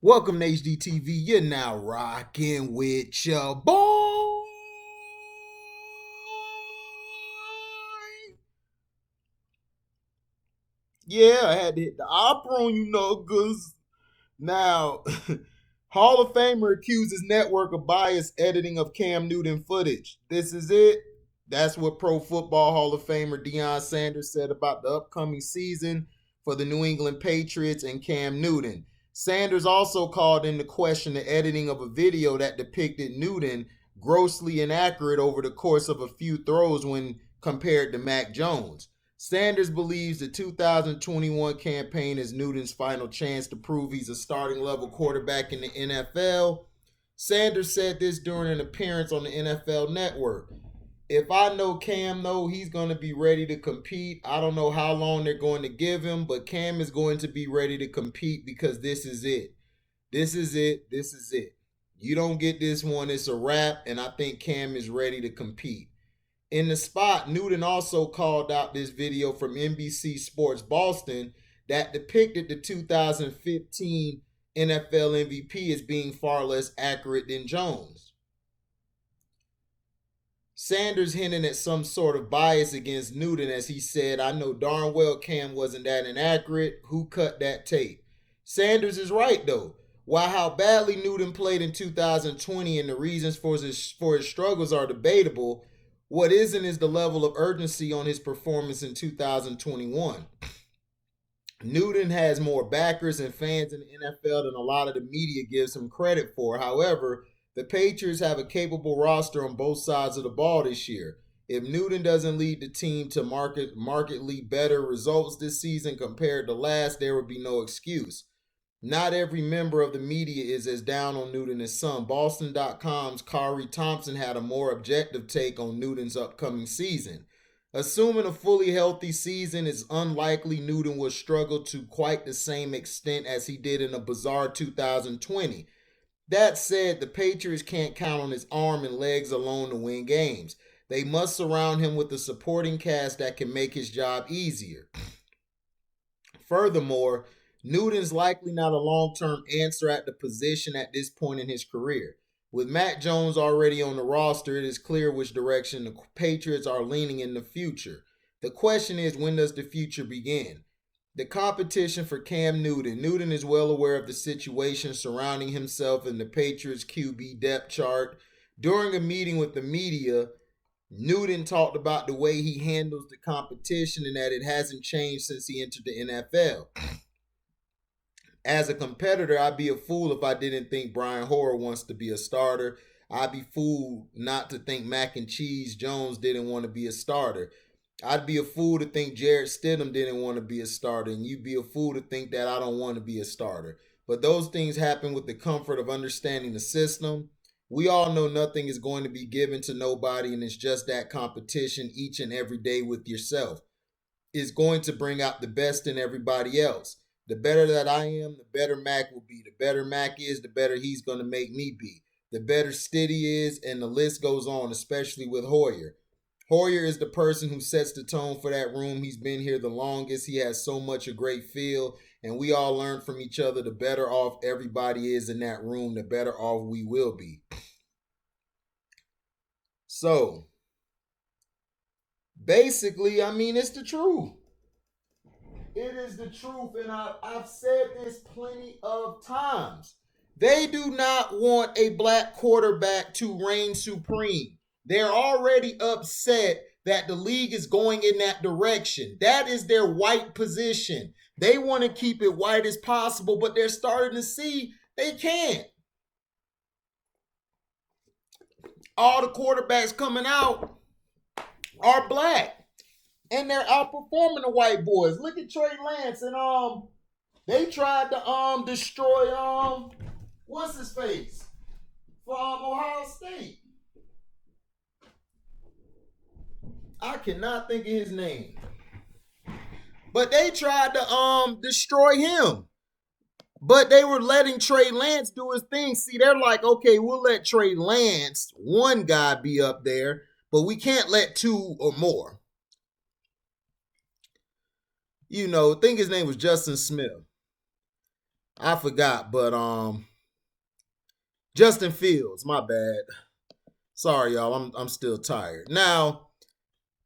Welcome to HDTV. You're now rocking with your boy. Yeah, I had to hit the opera on you, cause now Hall of Famer accuses network of biased editing of Cam Newton footage. This is it. That's what Pro Football Hall of Famer Deion Sanders said about the upcoming season for the New England Patriots and Cam Newton. Sanders also called into question the editing of a video that depicted Newton grossly inaccurate over the course of a few throws when compared to Mac Jones. Sanders believes the 2021 campaign is Newton's final chance to prove he's a starting level quarterback in the NFL. Sanders said this during an appearance on the NFL Network. If I know Cam, though, he's going to be ready to compete. I don't know how long they're going to give him, but Cam is going to be ready to compete because this is it. This is it. This is it. You don't get this one, it's a wrap, and I think Cam is ready to compete. In the spot, Newton also called out this video from NBC Sports Boston that depicted the 2015 NFL MVP as being far less accurate than Jones. Sanders hinted at some sort of bias against Newton as he said, I know darn well Cam wasn't that inaccurate. Who cut that tape? Sanders is right, though. While how badly Newton played in 2020 and the reasons for his struggles are debatable, what isn't is the level of urgency on his performance in 2021. Newton has more backers and fans in the NFL than a lot of the media gives him credit for. However, the Patriots have a capable roster on both sides of the ball this year. If Newton doesn't lead the team to markedly better results this season compared to last, there would be no excuse. Not every member of the media is as down on Newton as some. Boston.com's Kari Thompson had a more objective take on Newton's upcoming season. Assuming a fully healthy season, it's unlikely Newton will struggle to quite the same extent as he did in a bizarre 2020. That said, the Patriots can't count on his arm and legs alone to win games. They must surround him with a supporting cast that can make his job easier. Furthermore, Newton's likely not a long-term answer at the position at this point in his career. With Macjones already on the roster, it is clear which direction the Patriots are leaning in the future. The question is, when does the future begin? The competition for Cam Newton. Newton is well aware of the situation surrounding himself in the Patriots QB depth chart. During a meeting with the media, Newton talked about the way he handles the competition and that it hasn't changed since he entered the NFL. As a competitor, I'd be a fool if I didn't think Brian Hoyer wants to be a starter. I'd be fooled not to think Mac and Cheese Jones didn't want to be a starter. I'd be a fool to think Jarrett Stidham didn't want to be a starter, and you'd be a fool to think that I don't want to be a starter. But those things happen with the comfort of understanding the system. We all know nothing is going to be given to nobody, and it's just that competition each and every day with yourself is going to bring out the best in everybody else. The better that I am, the better Mac will be. The better Mac is, the better he's going to make me be. The better Stiddy is, and the list goes on, especially with Hoyer. Hoyer is the person who sets the tone for that room. He's been here the longest. He has so much a great feel, and we all learn from each other. The better off everybody is in that room, the better off we will be. So, basically, I mean, it's the truth. It is the truth, and I've said this plenty of times. They do not want a black quarterback to reign supreme. They're already upset that the league is going in that direction. That is their white position. They want to keep it white as possible, but they're starting to see they can't. All the quarterbacks coming out are black, and they're outperforming the white boys. Look at Trey Lance, and they tried to destroy what's his face from Ohio State. I cannot think of his name. But they tried to destroy him. But they were letting Trey Lance do his thing. See, they're like, okay, we'll let Trey Lance, one guy, be up there, but we can't let two or more. You know, I think his name was Justin Smith. I forgot, but Justin Fields, my bad. Sorry, y'all. I'm still tired. Now,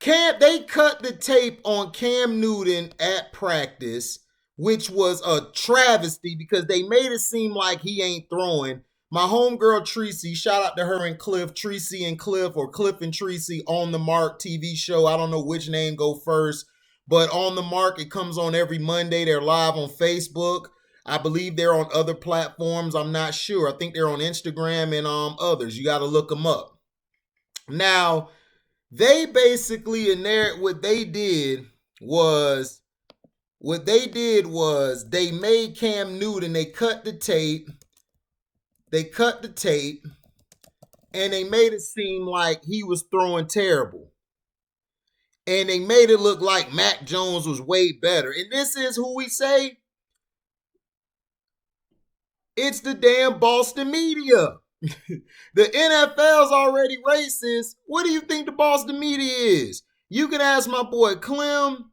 they cut the tape on Cam Newton at practice, which was a travesty because they made it seem like he ain't throwing. My homegirl Tracy, shout out to her and Cliff, Tracy and Cliff, or Cliff and Tracy on the Mark TV show. I don't know which name go first, but on the Mark, it comes on every Monday. They're live on Facebook. I believe they're on other platforms. I'm not sure. I think they're on Instagram and others. You got to look them up. Now, they basically what they did was they made Cam Newton, they cut the tape, and they made it seem like he was throwing terrible. And they made it look like Mac Jones was way better. And this is who we say? It's the damn Boston media. The NFL's already racist. What do you think the Boston media is? You can ask my boy Clem,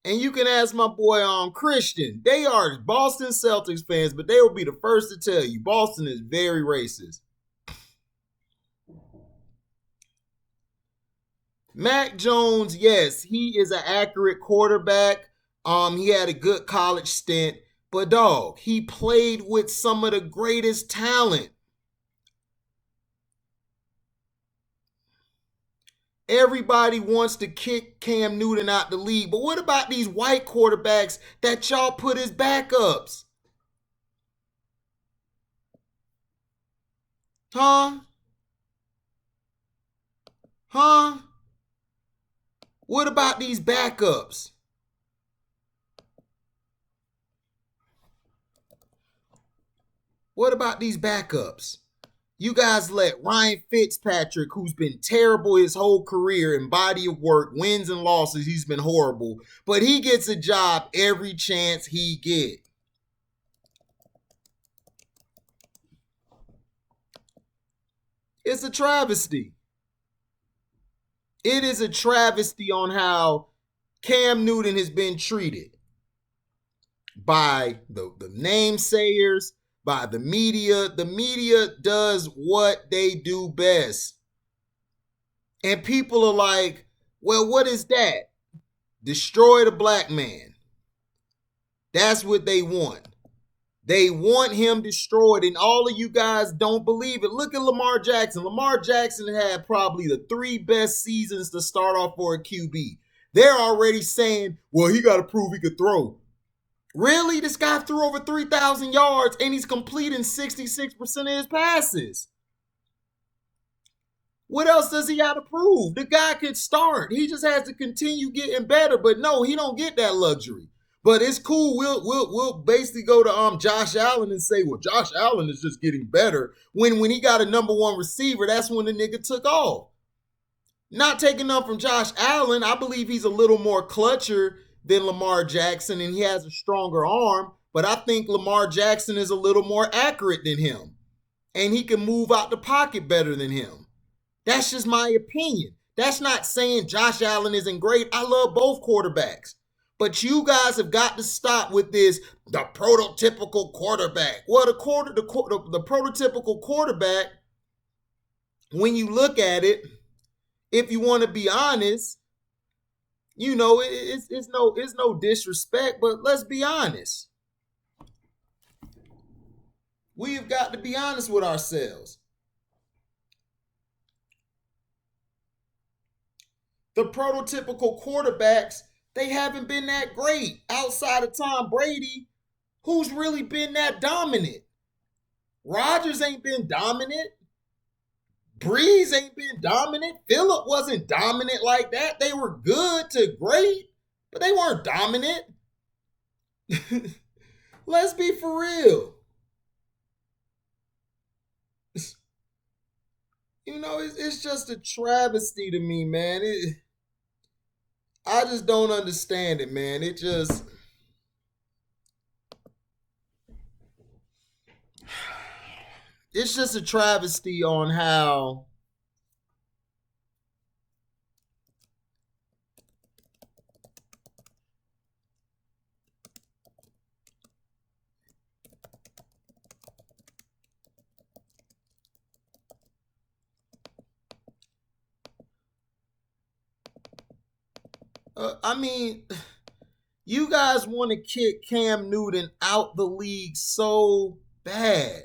and you can ask my boy Christian. They are Boston Celtics fans, but they will be the first to tell you Boston is very racist. Mac Jones, yes, he is an accurate quarterback. He had a good college stint, but dog, he played with some of the greatest talent. Everybody wants to kick Cam Newton out the league, but what about these white quarterbacks that y'all put as backups? Huh? What about these backups? What about these backups? You guys let Ryan Fitzpatrick, who's been terrible his whole career in body of work, wins and losses, he's been horrible, but he gets a job every chance he gets. It's a travesty. It is a travesty on how Cam Newton has been treated by the namesayers, by the media. The media does what they do best. And people are like, well, what is that? Destroy the black man. That's what they want. They want him destroyed, and all of you guys don't believe it. Look at Lamar Jackson. Lamar Jackson had probably the 3 best seasons to start off for a QB. They're already saying, well, he got to prove he could throw. Really? This guy threw over 3,000 yards, and he's completing 66% of his passes. What else does he have to prove? The guy could start. He just has to continue getting better. But no, he don't get that luxury. But it's cool. We'll basically go to Josh Allen and say, well, Josh Allen is just getting better. When he got a number 1 receiver, that's when the nigga took off. Not taking up from Josh Allen, I believe he's a little more clutcher than Lamar Jackson, and he has a stronger arm. But I think Lamar Jackson is a little more accurate than him, and he can move out the pocket better than him. That's just my opinion. That's not saying Josh Allen isn't great. I love both quarterbacks. But you guys have got to stop with this, the prototypical quarterback. Well, the prototypical quarterback, when you look at it, if you want to be honest, you know, it's no disrespect, but let's be honest. We've got to be honest with ourselves. The prototypical quarterbacks, they haven't been that great. Outside of Tom Brady, who's really been that dominant? Rodgers ain't been dominant. Breeze ain't been dominant. Phillip wasn't dominant like that. They were good to great, but they weren't dominant. Let's be for real. You know, it's just a travesty to me, man. I just don't understand it, man. It's just a travesty on how I mean, you guys want to kick Cam Newton out the league so bad.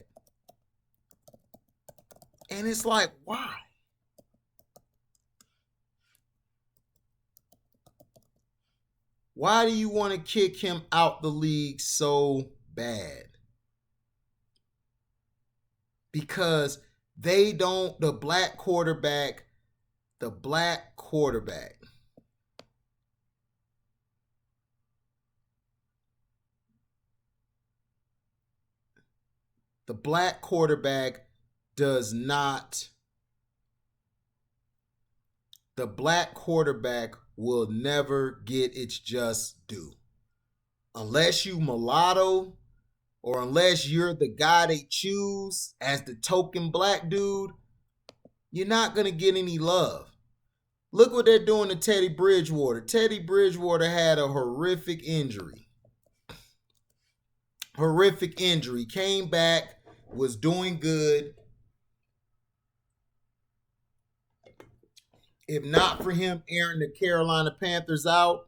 And it's like, why? Why do you want to kick him out the league so bad? Because they don't, the black quarterback, the black quarterback does not, the black quarterback will never get its just due. Unless you mulatto, or unless you're the guy they choose as the token black dude, you're not going to get any love. Look what they're doing to Teddy Bridgewater. Teddy Bridgewater had a horrific injury. Came back, was doing good. If not for him airing the Carolina Panthers out,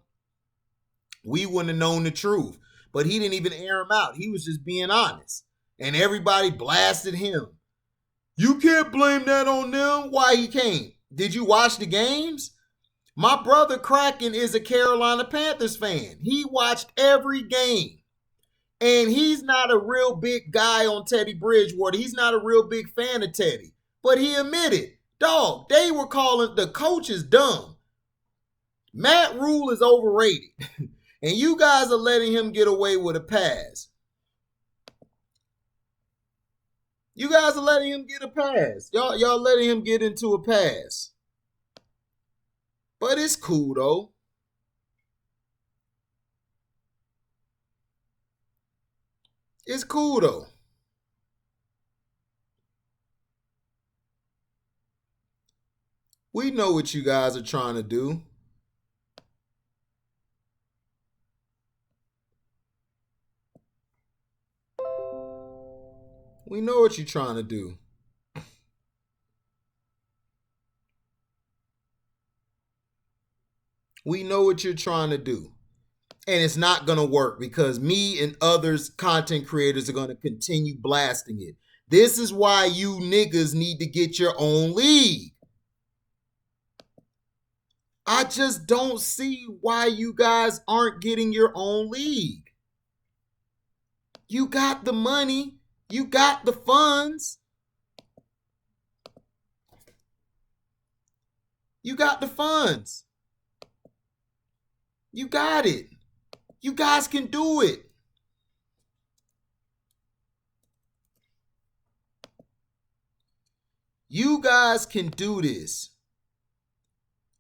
we wouldn't have known the truth. But he didn't even air him out. He was just being honest. And everybody blasted him. You can't blame that on them. Why he can't? Did you watch the games? My brother Kraken is a Carolina Panthers fan. He watched every game. And he's not a real big guy on Teddy Bridgewater. He's not a real big fan of Teddy. But he admitted, dog, they were calling the coaches dumb. Matt Rule is overrated. And you guys are letting him get away with a pass. You guys are letting him get a pass. Y'all letting him get into a pass. But it's cool, though. It's cool, though. We know what you guys are trying to do. We know what you're trying to do. We know what you're trying to do. And it's not going to work because me and others content creators are going to continue blasting it. This is why you niggas need to get your own league. I just don't see why you guys aren't getting your own league. You got the money. You got the funds. You got the funds. You got it. You guys can do it. You guys can do this.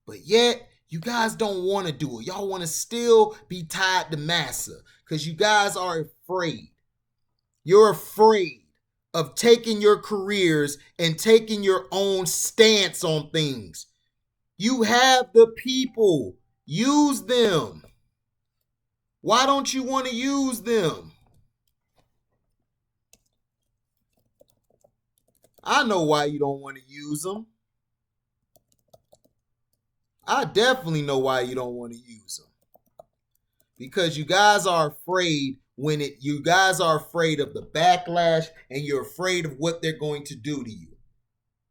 But yet, you guys don't want to do it. Y'all want to still be tied to Massa because you guys are afraid. You're afraid of taking your careers and taking your own stance on things. You have the people. Use them. Why don't you want to use them? I know why you don't want to use them. I definitely know why you don't want to use them. Because you guys are afraid you guys are afraid of the backlash and you're afraid of what they're going to do to you.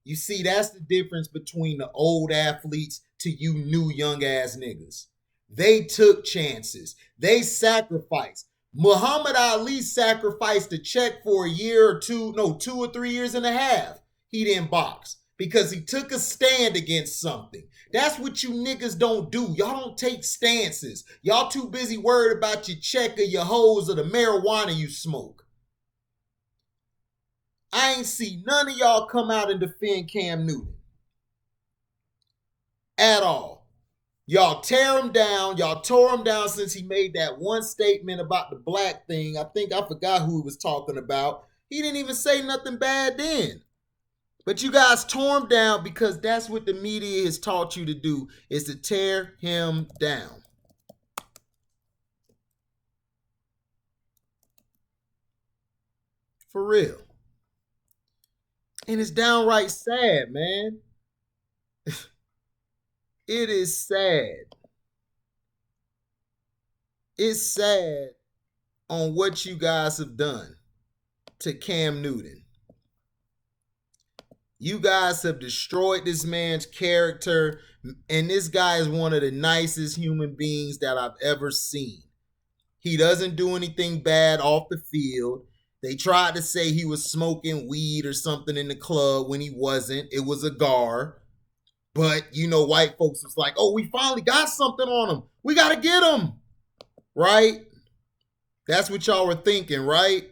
You see, that's the difference between the old athletes to you new young ass niggas. They took chances. They sacrificed. Muhammad Ali sacrificed a check for a year or two, no, 2 or 3 years and a half. He didn't box because he took a stand against something. That's what you niggas don't do. Y'all don't take stances. Y'all too busy worried about your check or your hoes or the marijuana you smoke. I ain't see none of y'all come out and defend Cam Newton. At all. Y'all tear him down. Y'all tore him down since he made that one statement about the black thing. I forgot who he was talking about. He didn't even say nothing bad then. But you guys tore him down because that's what the media has taught you to do, is to tear him down. For real. And it's downright sad, man. It is sad. It's sad on what you guys have done to Cam Newton. You guys have destroyed this man's character, and this guy is one of the nicest human beings that I've ever seen. He doesn't do anything bad off the field. They tried to say he was smoking weed or something in the club when he wasn't. It was a gar. But, you know, white folks was like, oh, we finally got something on him. We got to get him. Right? That's what y'all were thinking, right?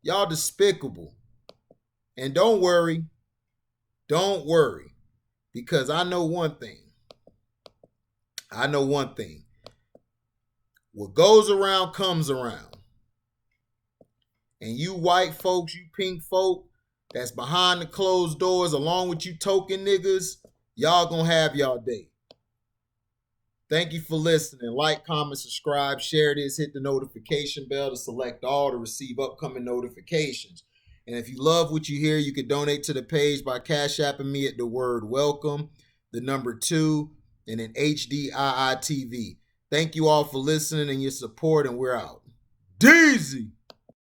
Y'all despicable. And don't worry, because I know one thing. What goes around comes around. And you white folks, you pink folk that's behind the closed doors along with you token niggas, y'all gonna have y'all day. Thank you for listening. Like, comment, subscribe, share this, hit the notification bell to select all to receive upcoming notifications. And if you love what you hear, you can donate to the page by Cash Apping me at the word welcome, the number 2, and then HDIITV. Thank you all for listening and your support, and we're out. Deezy!